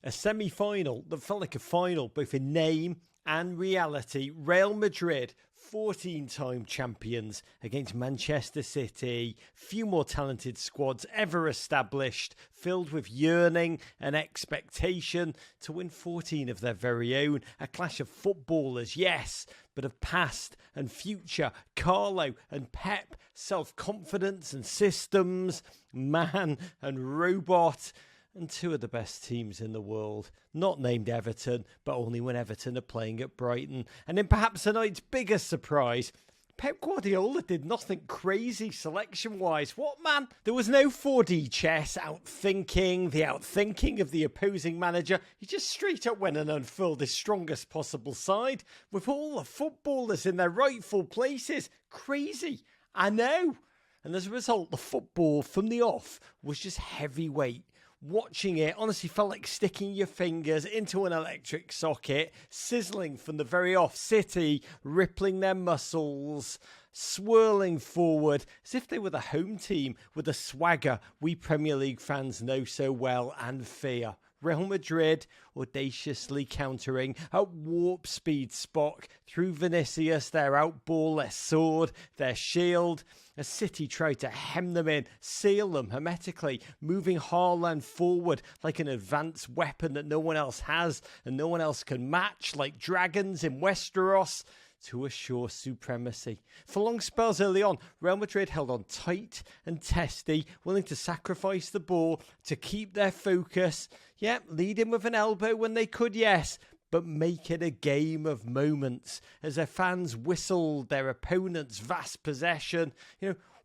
A semi-final that felt like a final, both in name and reality. Real Madrid, 14-time champions against Manchester City. Few more talented squads ever established, filled with yearning and expectation to win 14 of their very own. A clash of footballers, yes, but of past and future. Carlo and Pep, self-confidence and systems, man and robot. And two of the best teams in the world, not named Everton, but only when Everton are playing at Brighton. And in perhaps tonight's biggest surprise, Pep Guardiola did nothing crazy selection-wise. What, man? There was no 4D chess, outthinking, the outthinking of the opposing manager. He just straight up went and unfurled his strongest possible side, with all the footballers in their rightful places. Crazy, I know. And as a result, the football from the off was just heavyweight. Watching it honestly felt like sticking your fingers into an electric socket, sizzling from the very off. City rippling their muscles, swirling forward as if they were the home team with the swagger we Premier League fans know so well and fear. Real Madrid audaciously countering at warp speed Spock through Vinicius, their outball, their sword, their shield. As City tried to hem them in, seal them hermetically, moving Haaland forward like an advanced weapon that no one else has and no one else can match, like dragons in Westeros, to assure supremacy. For long spells early on, Real Madrid held on tight and testy, willing to sacrifice the ball to keep their focus. Yep, lead in with an elbow when they could, yes, but make it a game of moments as their fans whistled their opponent's vast possession.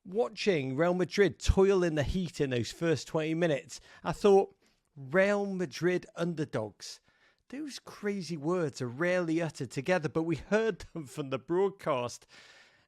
Watching Real Madrid toil in the heat in those first 20 minutes, I thought, Real Madrid underdogs. Those crazy words are rarely uttered together, but we heard them from the broadcast.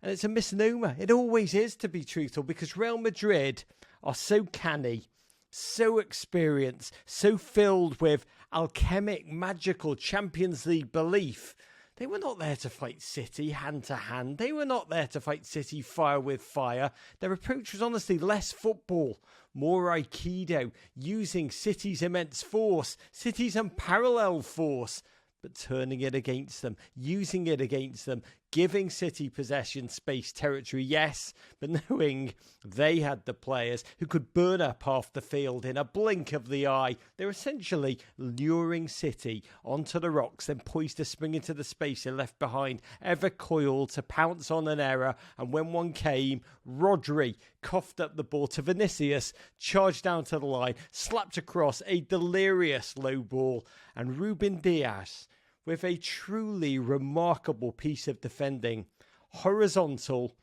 And it's a misnomer. It always is, to be truthful, because Real Madrid are so canny, so experienced, so filled with alchemic, magical Champions League belief. They were not there to fight City hand to hand. They were not there to fight City fire with fire. Their approach was honestly less football, more Aikido, using City's immense force, City's unparalleled force, but turning it against them, using it against them, giving City possession, space, territory, yes, but knowing they had the players who could burn up half the field in a blink of the eye. They're essentially luring City onto the rocks, then poised to spring into the space they left behind, ever coiled to pounce on an error. And when one came, Rodri coughed up the ball to Vinicius, charged down to the line, slapped across a delirious low ball, and Ruben Dias, with a truly remarkable piece of defending, horizontal,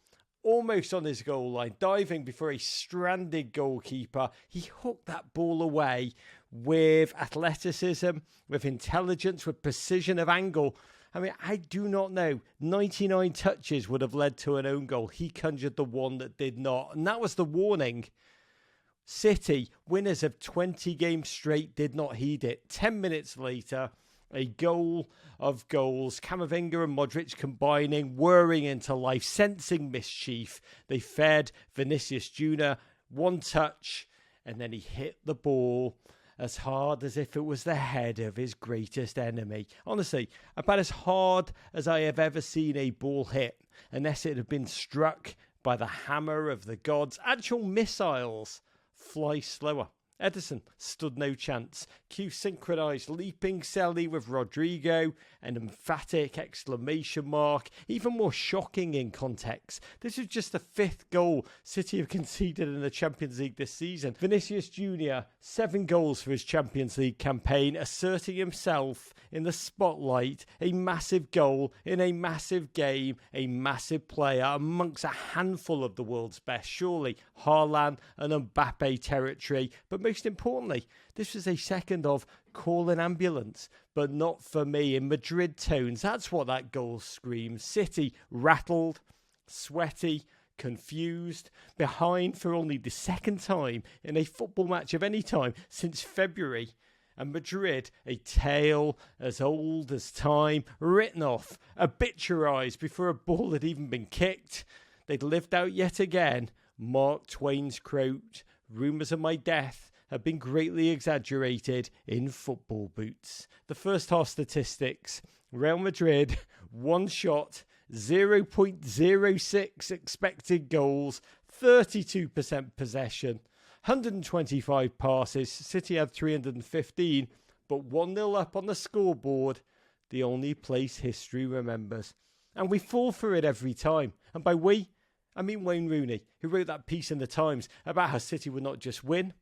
almost on his goal line, diving before a stranded goalkeeper. He hooked that ball away with athleticism, with intelligence, with precision of angle. I mean, I do not know. 99 touches would have led to an own goal. He conjured the one that did not. And that was the warning. City, winners of 20 games straight, did not heed it. 10 minutes later, a goal of goals. Camavinga and Modric combining, whirring into life, sensing mischief. They fed Vinicius Jr. one touch, and then he hit the ball as hard as if it was the head of his greatest enemy. Honestly, about as hard as I have ever seen a ball hit, unless it had been struck by the hammer of the gods. Actual missiles fly slower. Edison stood no chance. Q synchronised leaping Selly with Rodrigo, an emphatic exclamation mark, even more shocking in context. This was just the fifth goal City have conceded in the Champions League this season. Vinicius Jr., 7 goals for his Champions League campaign, asserting himself in the spotlight, a massive goal in a massive game, a massive player amongst a handful of the world's best, surely Haaland and Mbappe territory. But most importantly, this was a second of call an ambulance, but not for me in Madrid tones. That's what that goal screams. City rattled, sweaty, confused, behind for only the second time in a football match of any time since February. And Madrid, a tale as old as time, written off, obituarised before a ball had even been kicked. They'd lived out yet again Mark Twain's quote, "Rumours of my death have been greatly exaggerated in football boots. The first half statistics: Real Madrid, 1 shot, 0.06 expected goals, 32% possession, 125 passes. City had 315, but 1-0 up on the scoreboard, the only place history remembers. And we fall for it every time. And by we, I mean Wayne Rooney, who wrote that piece in the Times about how City would not just win,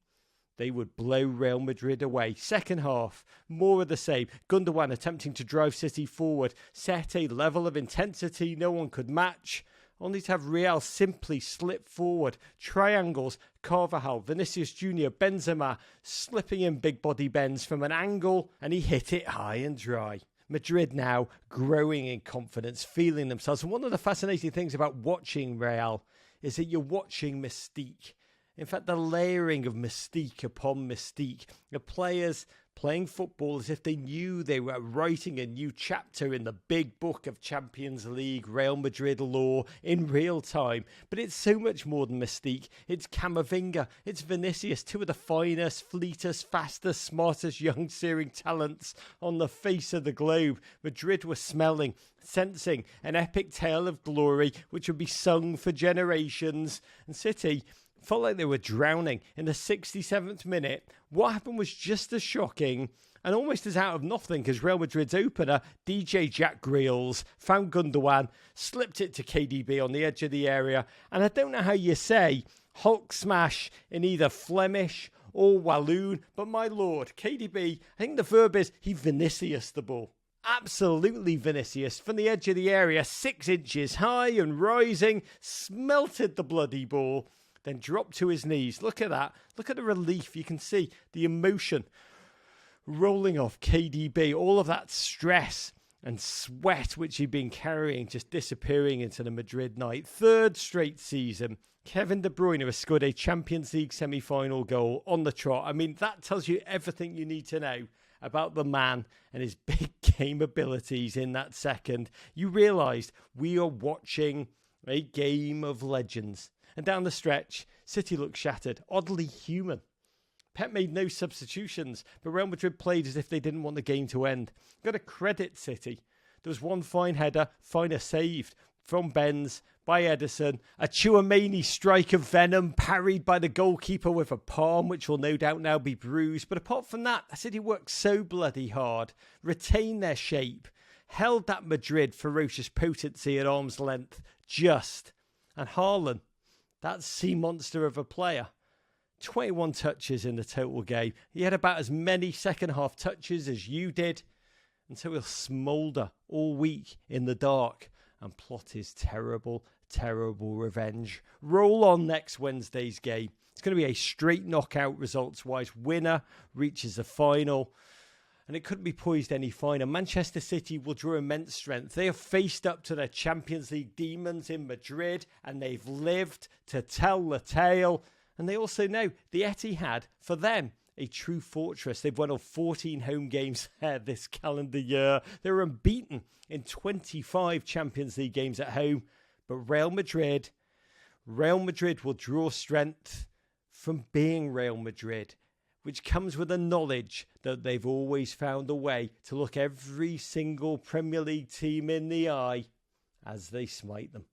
they would blow Real Madrid away. Second half, more of the same. Gundogan attempting to drive City forward, set a level of intensity no one could match, only to have Real simply slip forward. Triangles, Carvajal, Vinicius Jr., Benzema, slipping in big body bends from an angle, and he hit it high and dry. Madrid now growing in confidence, feeling themselves. And one of the fascinating things about watching Real is that you're watching mystique. In fact, the layering of mystique upon mystique. The players playing football as if they knew they were writing a new chapter in the big book of Champions League, Real Madrid lore in real time. But it's so much more than mystique. It's Camavinga, it's Vinicius, two of the finest, fleetest, fastest, smartest young searing talents on the face of the globe. Madrid were smelling, sensing an epic tale of glory which would be sung for generations. And City felt like they were drowning in the 67th minute. What happened was just as shocking and almost as out of nothing, because Real Madrid's opener, DJ Jack Grealish, found Gundogan, slipped it to KDB on the edge of the area, and I don't know how you say Hulk smash in either Flemish or Walloon, but my lord, KDB, I think the verb is he Vinicius the ball. Absolutely Vinicius, from the edge of the area, 6 inches high and rising, smelted the bloody ball, then dropped to his knees. Look at that. Look at the relief. You can see the emotion rolling off KDB. All of that stress and sweat which he'd been carrying just disappearing into the Madrid night. 3rd straight season. Kevin De Bruyne has scored a Champions League semi-final goal on the trot. I mean, that tells you everything you need to know about the man and his big game abilities in that second. You realised we are watching a game of legends. And down the stretch, City looked shattered, oddly human. Pep made no substitutions, but Real Madrid played as if they didn't want the game to end. Got to credit City. There was one fine header, finer saved from Benz by Edison. A Tchouaméni strike of venom parried by the goalkeeper with a palm, which will no doubt now be bruised. But apart from that, City worked so bloody hard, retained their shape, held that Madrid ferocious potency at arm's length, just. And Haaland, that sea monster of a player, 21 touches in the total game. He had about as many second half touches as you did. And so he'll smoulder all week in the dark and plot his terrible, terrible revenge. Roll on next Wednesday's game. It's going to be a straight knockout results-wise. Winner reaches the final. And it couldn't be poised any finer. Manchester City will draw immense strength. They have faced up to their Champions League demons in Madrid, and they've lived to tell the tale. And they also know the Etihad, for them, a true fortress. They've won all 14 home games there this calendar year. They were unbeaten in 25 Champions League games at home. But Real Madrid will draw strength from being Real Madrid, which comes with the knowledge that they've always found a way to look every single Premier League team in the eye as they smite them.